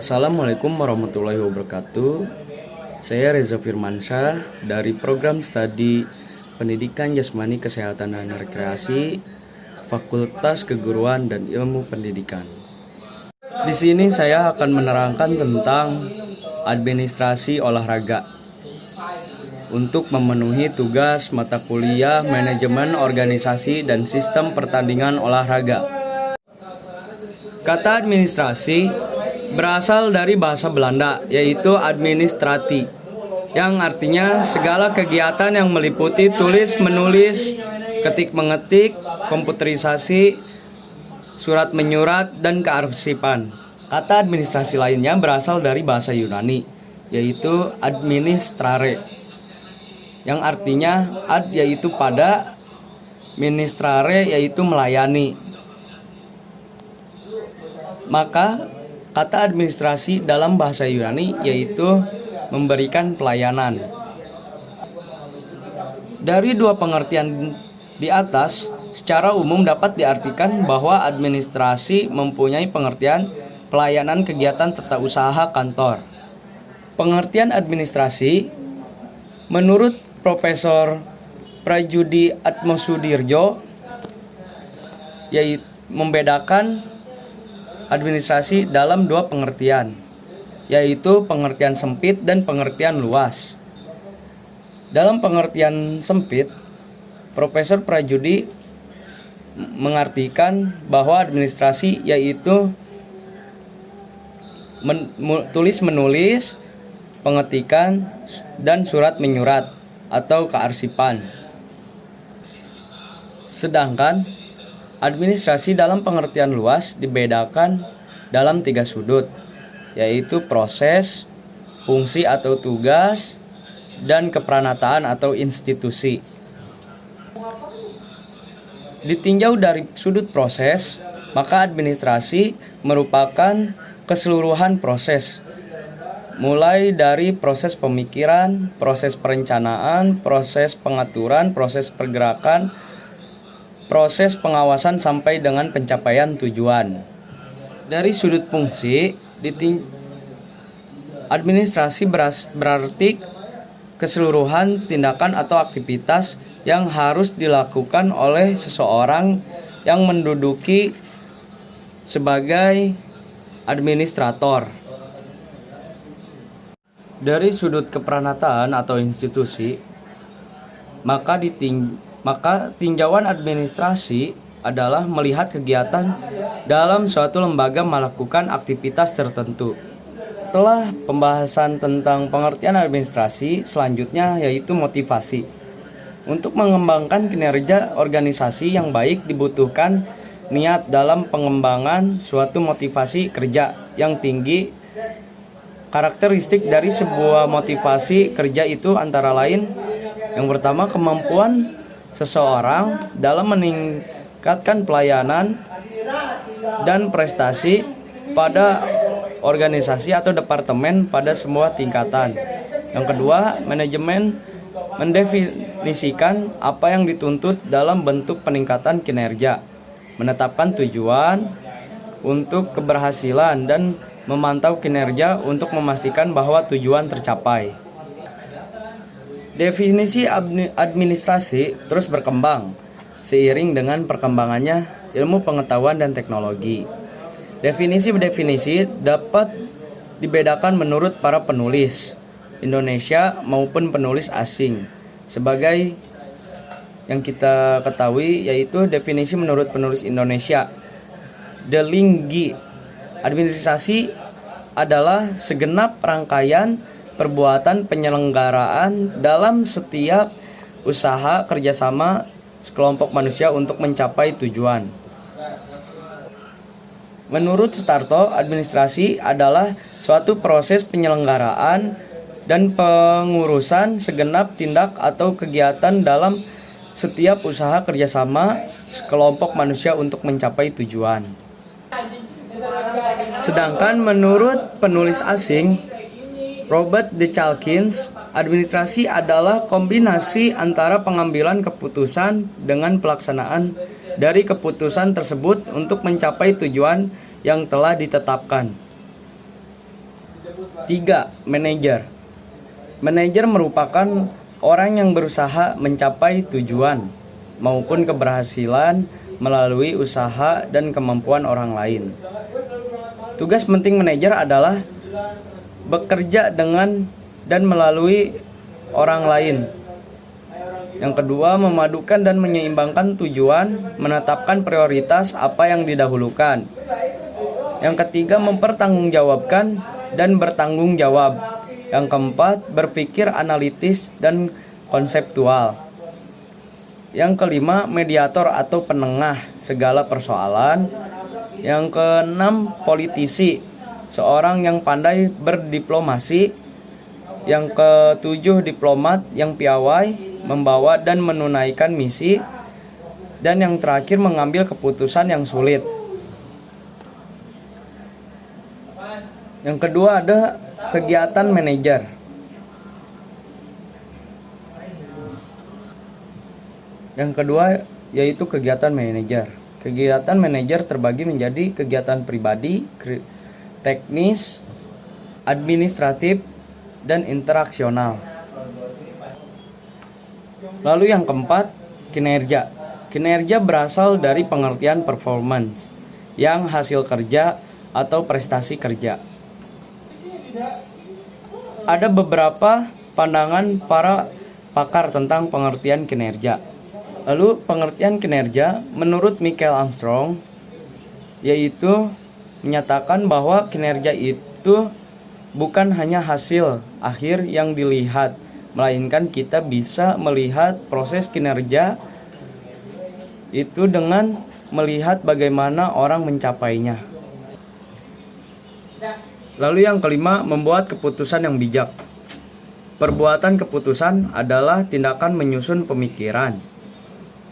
Assalamualaikum warahmatullahi wabarakatuh. Saya Reza Firmansyah dari program studi Pendidikan Jasmani Kesehatan dan Rekreasi, Fakultas Keguruan dan Ilmu Pendidikan. Di sini saya akan menerangkan tentang administrasi olahraga untuk memenuhi tugas mata kuliah Manajemen Organisasi dan Sistem Pertandingan Olahraga. Kata administrasi berasal dari bahasa Belanda, yaitu administrati, yang artinya segala kegiatan yang meliputi tulis menulis, ketik mengetik, komputerisasi, surat menyurat, dan kearsipan. Kata administrasi lainnya berasal dari bahasa Yunani, yaitu administrare, yang artinya ad yaitu pada, ministrare yaitu melayani. Maka kata administrasi dalam bahasa Yunani yaitu memberikan pelayanan. Dari dua pengertian di atas, secara umum dapat diartikan bahwa administrasi mempunyai pengertian pelayanan kegiatan tata usaha kantor. Pengertian administrasi menurut Profesor Prajudi Atmosudirjo yaitu membedakan administrasi dalam dua pengertian, yaitu pengertian sempit dan pengertian luas. Dalam pengertian sempit, Profesor Prajudi mengartikan bahwa administrasi yaitu tulis menulis, pengetikan, dan surat menyurat atau kearsipan. Sedangkan administrasi dalam pengertian luas dibedakan dalam tiga sudut, yaitu proses, fungsi atau tugas, dan kepranataan atau institusi. Ditinjau dari sudut proses, maka administrasi merupakan keseluruhan proses, mulai dari proses pemikiran, proses perencanaan, proses pengaturan, proses pergerakan, proses pengawasan sampai dengan pencapaian tujuan. Dari sudut fungsi, administrasi berarti keseluruhan tindakan atau aktivitas yang harus dilakukan oleh seseorang yang menduduki sebagai administrator. Dari sudut kepranataan atau institusi, maka tinjauan administrasi adalah melihat kegiatan dalam suatu lembaga melakukan aktivitas tertentu. Setelah pembahasan tentang pengertian administrasi, selanjutnya yaitu motivasi. Untuk mengembangkan kinerja organisasi yang baik dibutuhkan niat dalam pengembangan suatu motivasi kerja yang tinggi. Karakteristik dari sebuah motivasi kerja itu antara lain, yang pertama, kemampuan seseorang dalam meningkatkan pelayanan dan prestasi pada organisasi atau departemen pada semua tingkatan. Yang kedua, manajemen mendefinisikan apa yang dituntut dalam bentuk peningkatan kinerja, menetapkan tujuan untuk keberhasilan, dan memantau kinerja untuk memastikan bahwa tujuan tercapai. Definisi administrasi terus berkembang seiring dengan perkembangannya ilmu pengetahuan dan teknologi. Definisi dapat dibedakan menurut para penulis Indonesia maupun penulis asing. Sebagai yang kita ketahui yaitu definisi menurut penulis Indonesia, Delinggi, administrasi adalah segenap rangkaian perbuatan penyelenggaraan dalam setiap usaha kerjasama sekelompok manusia untuk mencapai tujuan. Menurut Sutarto, administrasi adalah suatu proses penyelenggaraan dan pengurusan segenap tindak atau kegiatan dalam setiap usaha kerjasama sekelompok manusia untuk mencapai tujuan. Sedangkan menurut penulis asing, Robert D. Calkins, administrasi adalah kombinasi antara pengambilan keputusan dengan pelaksanaan dari keputusan tersebut untuk mencapai tujuan yang telah ditetapkan. 3. Manajer. Manajer merupakan orang yang berusaha mencapai tujuan maupun keberhasilan melalui usaha dan kemampuan orang lain. Tugas penting manajer adalah bekerja dengan dan melalui orang lain. Yang kedua, memadukan dan menyeimbangkan tujuan, menetapkan prioritas apa yang didahulukan. Yang ketiga, mempertanggungjawabkan dan bertanggung jawab. Yang keempat, berpikir analitis dan konseptual. Yang kelima, mediator atau penengah segala persoalan. Yang keenam, politisi, seorang yang pandai berdiplomasi. Yang ketujuh, diplomat yang piawai membawa dan menunaikan misi. Dan yang terakhir, mengambil keputusan yang sulit. Yang kedua ada kegiatan manajer. Yang kedua yaitu kegiatan manajer. Kegiatan manajer terbagi menjadi kegiatan pribadi, teknis, administratif, dan interaksional. Lalu yang keempat, kinerja. Kinerja berasal dari pengertian performance, yang hasil kerja atau prestasi kerja. Ada beberapa pandangan para pakar tentang pengertian kinerja. Lalu pengertian kinerja menurut Michael Armstrong yaitu menyatakan bahwa kinerja itu bukan hanya hasil akhir yang dilihat, melainkan kita bisa melihat proses kinerja itu dengan melihat bagaimana orang mencapainya. Lalu yang kelima, membuat keputusan yang bijak. Perbuatan keputusan adalah tindakan menyusun pemikiran.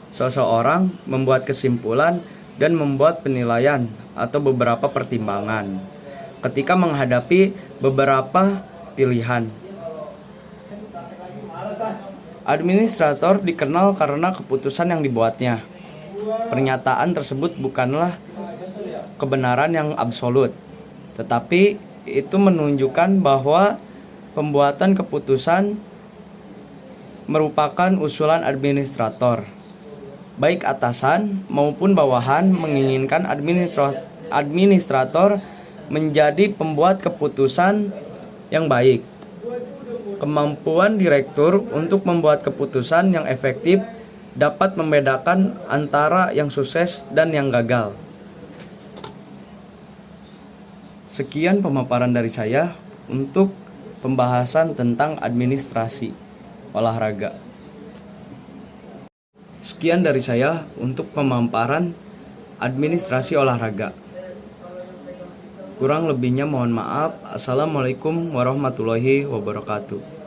Seseorang membuat kesimpulan dan membuat penilaian atau beberapa pertimbangan ketika menghadapi beberapa pilihan. Administrator dikenal karena keputusan yang dibuatnya. Pernyataan tersebut bukanlah kebenaran yang absolut, tetapi itu menunjukkan bahwa pembuatan keputusan merupakan usulan administrator. Baik atasan maupun bawahan menginginkan administrator menjadi pembuat keputusan yang baik. Kemampuan direktur untuk membuat keputusan yang efektif dapat membedakan antara yang sukses dan yang gagal. Sekian pemaparan dari saya untuk pembahasan tentang administrasi olahraga. Sekian dari saya untuk pemaparan administrasi olahraga. Kurang lebihnya mohon maaf. Assalamualaikum warahmatullahi wabarakatuh.